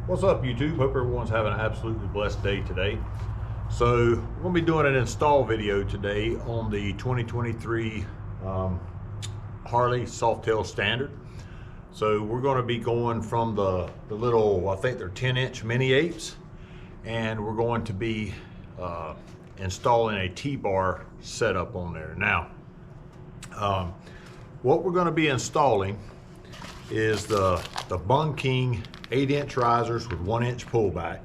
What's up, YouTube? Hope everyone's having an absolutely blessed day today. So we're going to be doing an install video today on the 2023 Harley SoftTail Standard. So we're going to be going from the little, I think they're 10-inch mini apes, and we're going to be installing a T-bar setup on there. Now, what we're going to be installing is the Bun King 8-inch risers with 1-inch pullback,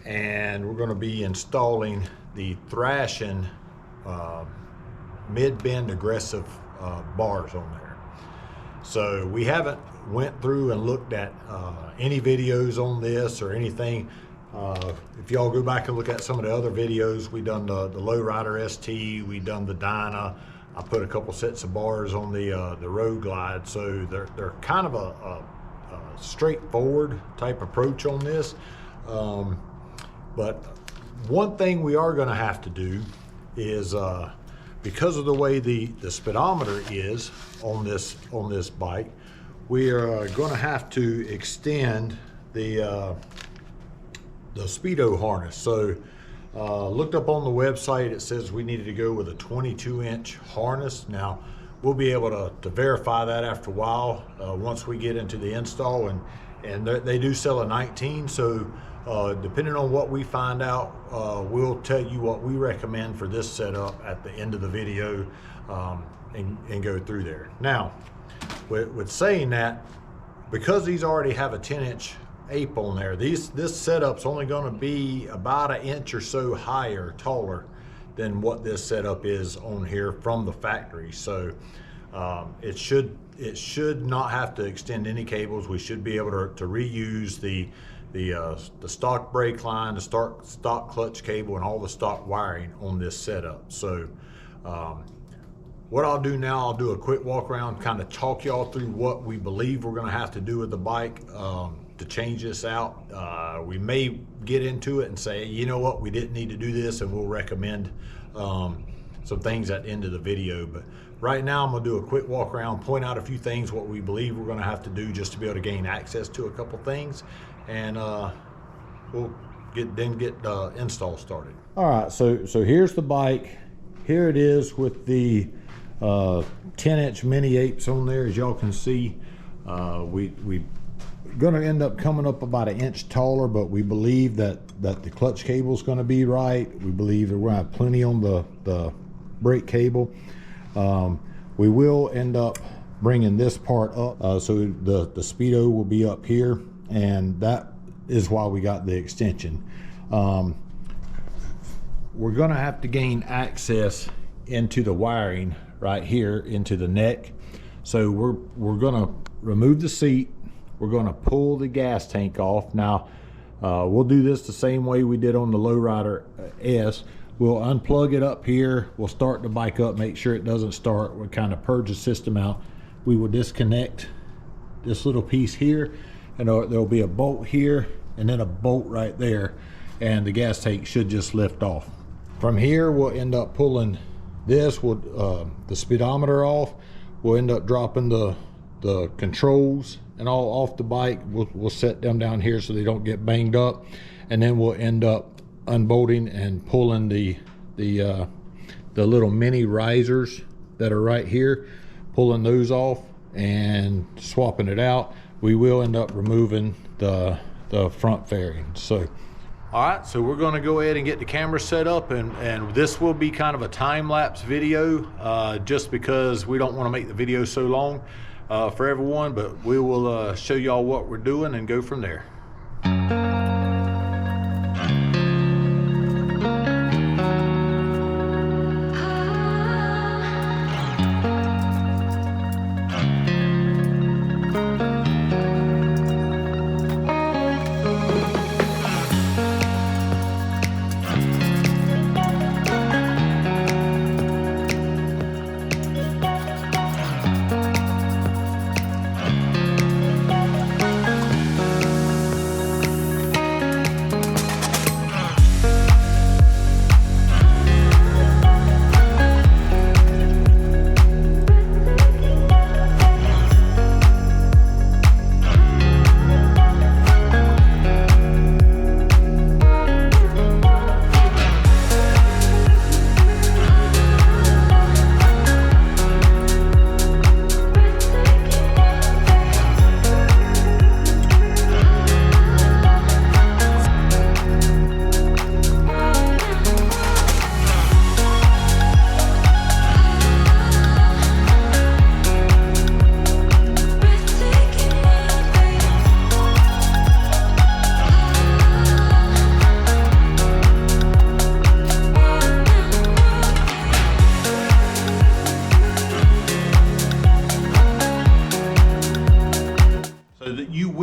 and we're going to be installing the Thrashing mid-bend aggressive bars on there. So we haven't went through and looked at any videos on this or anything. If y'all go back and look at some of the other videos, we done the Lowrider ST, we done the Dyna. I put a couple sets of bars on the Road Glide, so they're kind of a straightforward type approach on this. But one thing we are going to have to do is because of the way the speedometer is on this bike, we are going to have to extend the speedo harness. So looked up on the website, it says we needed to go with a 22-inch harness. Now we'll be able to verify that after a while once we get into the install, and they do sell a 19. So depending on what we find out, we'll tell you what we recommend for this setup at the end of the video, and go through there. Now with saying that, because these already have a 10-inch ape on there, this setup's only going to be about an inch or so higher, taller than what this setup is on here from the factory. So it should not have to extend any cables. We should be able to reuse the stock brake line, the stock clutch cable, and all the stock wiring on this setup. So what I'll do now, I'll do a quick walk around, kind of talk y'all through what we believe we're going to have to do with the bike to change this out. We may get into it and say, you know what, we didn't need to do this, and we'll recommend some things at the end of the video. But right now I'm going to do a quick walk around, point out a few things, what we believe we're going to have to do just to be able to gain access to a couple things, and we'll get the install started. All right, so here's the bike. Here it is with the 10-inch mini apes on there. As y'all can see, we going to end up coming up about an inch taller, but we believe that the clutch cable is going to be right. We believe that we're going to have plenty on the brake cable. We will end up bringing this part up, so the speedo will be up here, and that is why we got the extension. We're going to have to gain access into the wiring right here into the neck. So we're going to remove the seat. We're going to pull the gas tank off. Now we'll do this the same way we did on the Lowrider S. We'll unplug it up here. We'll start the bike up, make sure it doesn't start. We'll kind of purge the system out. We will disconnect this little piece here, and there'll be a bolt here and then a bolt right there, and the gas tank should just lift off. From here we'll end up pulling this, the speedometer off. We'll end up dropping the controls and all off the bike. We'll set them down here so they don't get banged up, and then we'll end up unbolting and pulling the little mini risers that are right here, pulling those off and swapping it out. We will end up removing the front fairing. So all right, so we're going to go ahead and get the camera set up, and this will be kind of a time-lapse video, just because we don't want to make the video so long for everyone, but we will show y'all what we're doing and go from there.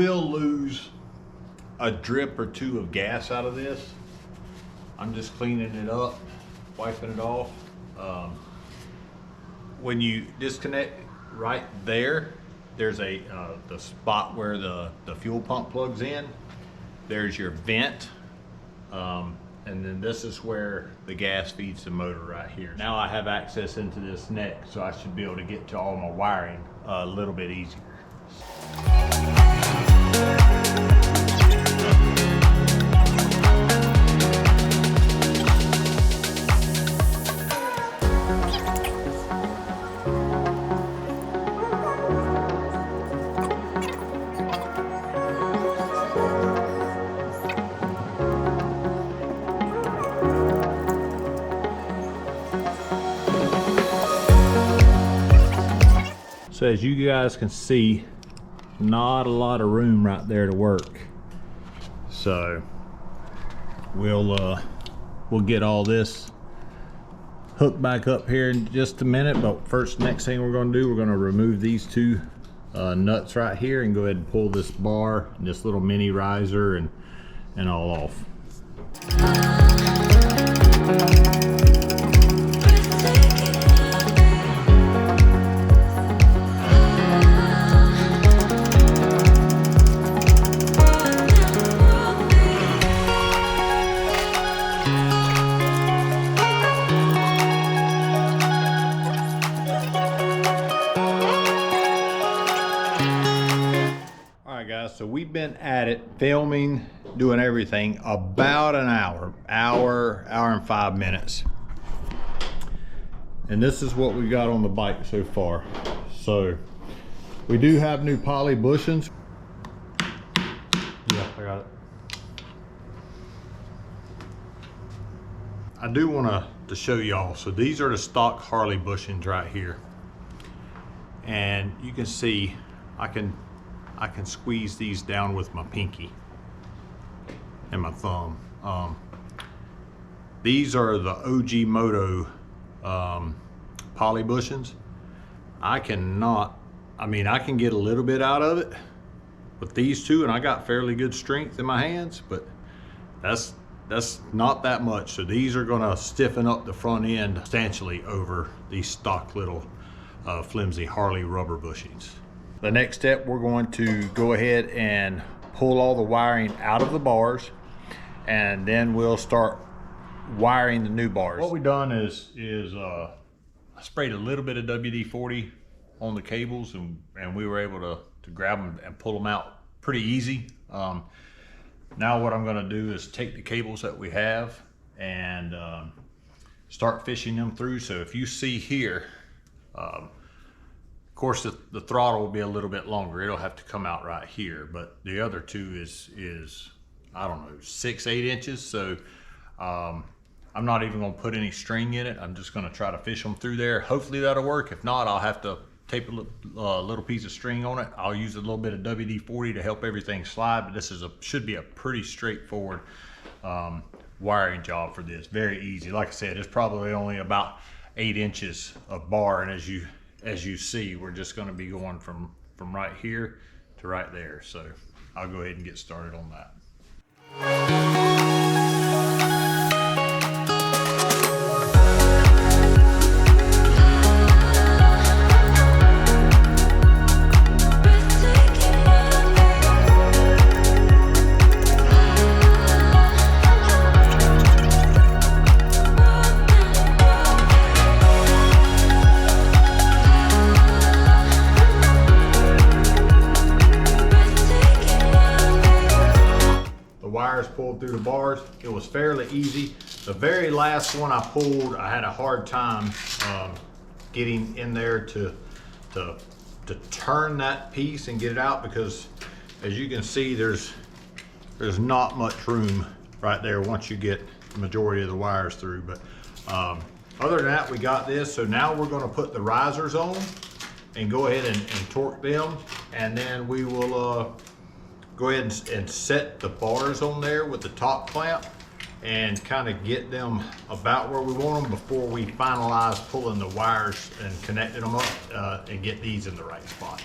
will lose a drip or two of gas out of this. I'm just cleaning it up, wiping it off. When you disconnect right there, there's the spot where the fuel pump plugs in. There's your vent. And then this is where the gas feeds the motor right here. Now I have access into this neck, so I should be able to get to all my wiring a little bit easier. So as you guys can see, not a lot of room right there to work. So we'll get all this hooked back up here in just a minute. But first, next thing we're going to do, we're going to remove these two nuts right here and go ahead and pull this bar, this little mini riser, and all off. So we've been at it, filming, doing everything, about an hour and 5 minutes. And this is what we got on the bike so far. So we do have new poly bushings. Yeah, I got it. I do want to show y'all. So these are the stock Harley bushings right here. And you can see I can squeeze these down with my pinky and my thumb. These are the OG Moto poly bushings. I can get a little bit out of it with these two, and I got fairly good strength in my hands, but that's not that much. So these are gonna stiffen up the front end substantially over these stock little flimsy Harley rubber bushings. The next step, we're going to go ahead and pull all the wiring out of the bars, and then we'll start wiring the new bars. What we've done is I sprayed a little bit of WD-40 on the cables, and we were able to grab them and pull them out pretty easy. Now what I'm gonna do is take the cables that we have and start fishing them through. So if you see here, of course, the throttle will be a little bit longer. It'll have to come out right here, but the other two is I don't know, 6-8 inches. So I'm not even gonna put any string in it. I'm just gonna try to fish them through there. Hopefully that'll work. If not, I'll have to tape a little piece of string on it. I'll use a little bit of WD-40 to help everything slide, but this should be a pretty straightforward wiring job for this. Very easy. Like I said, it's probably only about 8 inches of bar, and as you see, we're just going to be going from right here to right there. So I'll go ahead and get started on that. Pulled through the bars. It was fairly easy. The very last one I pulled, I had a hard time getting in there to turn that piece and get it out, because as you can see, there's not much room right there once you get the majority of the wires through. But other than that, we got this. So now we're going to put the risers on and go ahead and torque them, and then we will go ahead and set the bars on there with the top clamp and kind of get them about where we want them before we finalize pulling the wires and connecting them up and get these in the right spot.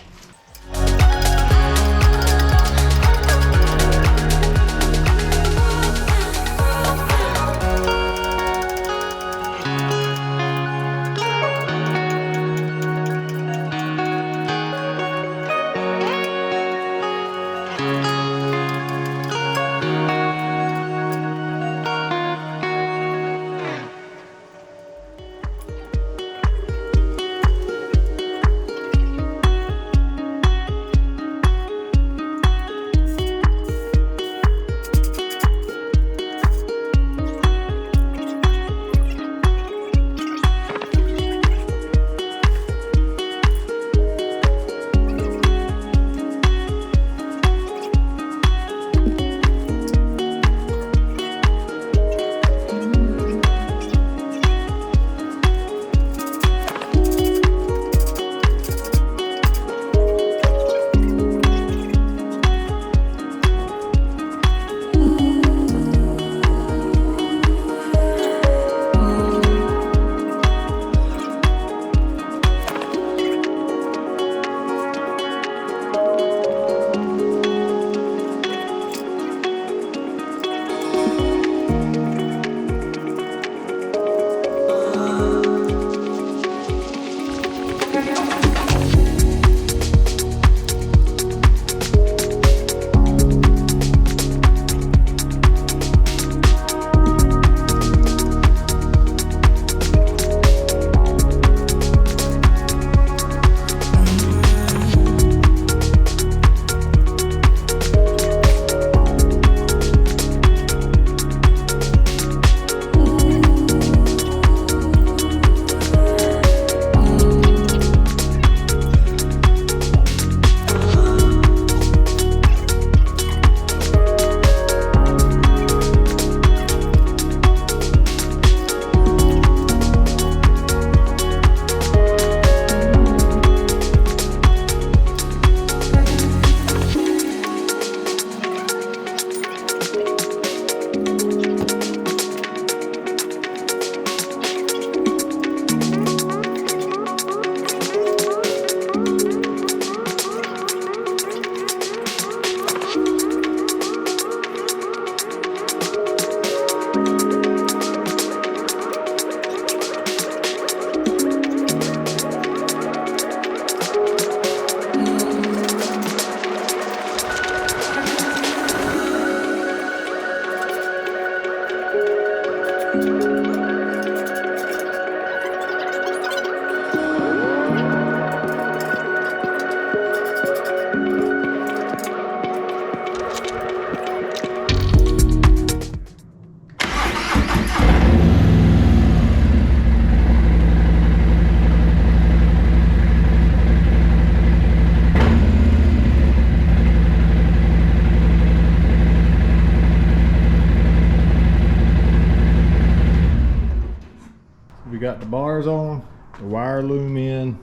We got the bars on, the wire loom in,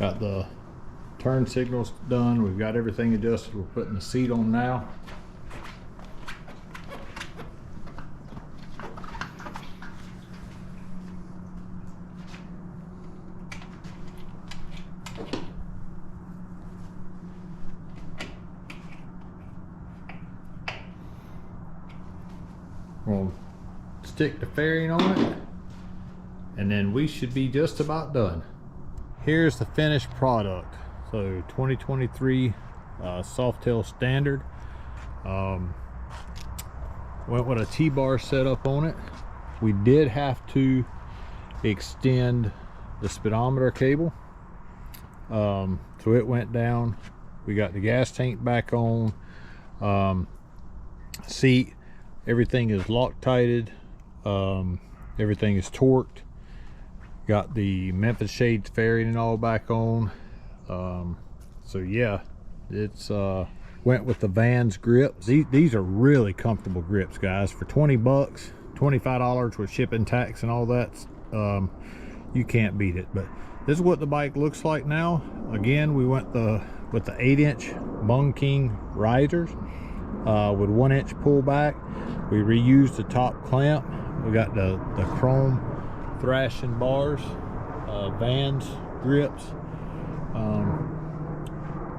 got the turn signals done, we've got everything adjusted. We're putting the seat on now. We'll stick the fairing on it, and then we should be just about done. Here's the finished product. So 2023 SoftTail standard. Went with a T-bar setup on it. We did have to extend the speedometer cable, so it went down. We got the gas tank back on, seat, everything is Loctited, everything is torqued. Got the Memphis shades fairing and all back on. So yeah, it's went with the Vans grips. These are really comfortable grips, guys. For 20 bucks, $25 with shipping, tax and all that, you can't beat it. But this is what the bike looks like now. Again, we went with the 8-inch Bung King risers with 1-inch pullback. We reused the top clamp. We got the chrome thrashing bars, Vans grips.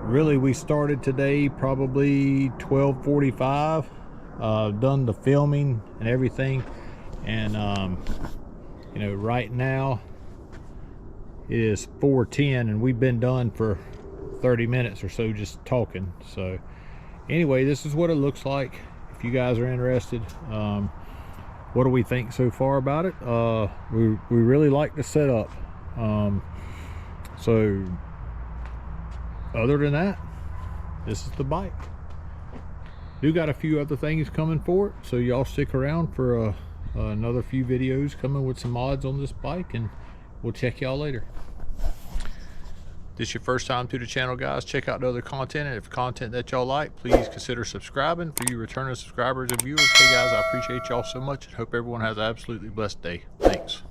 Really, we started today probably 12:45. Done the filming and everything, and you know, right now it is 4:10, and we've been done for 30 minutes or so just talking. So anyway, this is what it looks like. If you guys are interested, what do we think so far about it? We really like the setup. So other than that, this is the bike. Do got a few other things coming for it, so y'all stick around for another few videos coming with some mods on this bike, and we'll check y'all later. This is your first time to the channel, guys, check out the other content, and if content that y'all like, please consider subscribing. For you returning subscribers and viewers, hey guys, I appreciate y'all so much, and hope everyone has an absolutely blessed day. Thanks.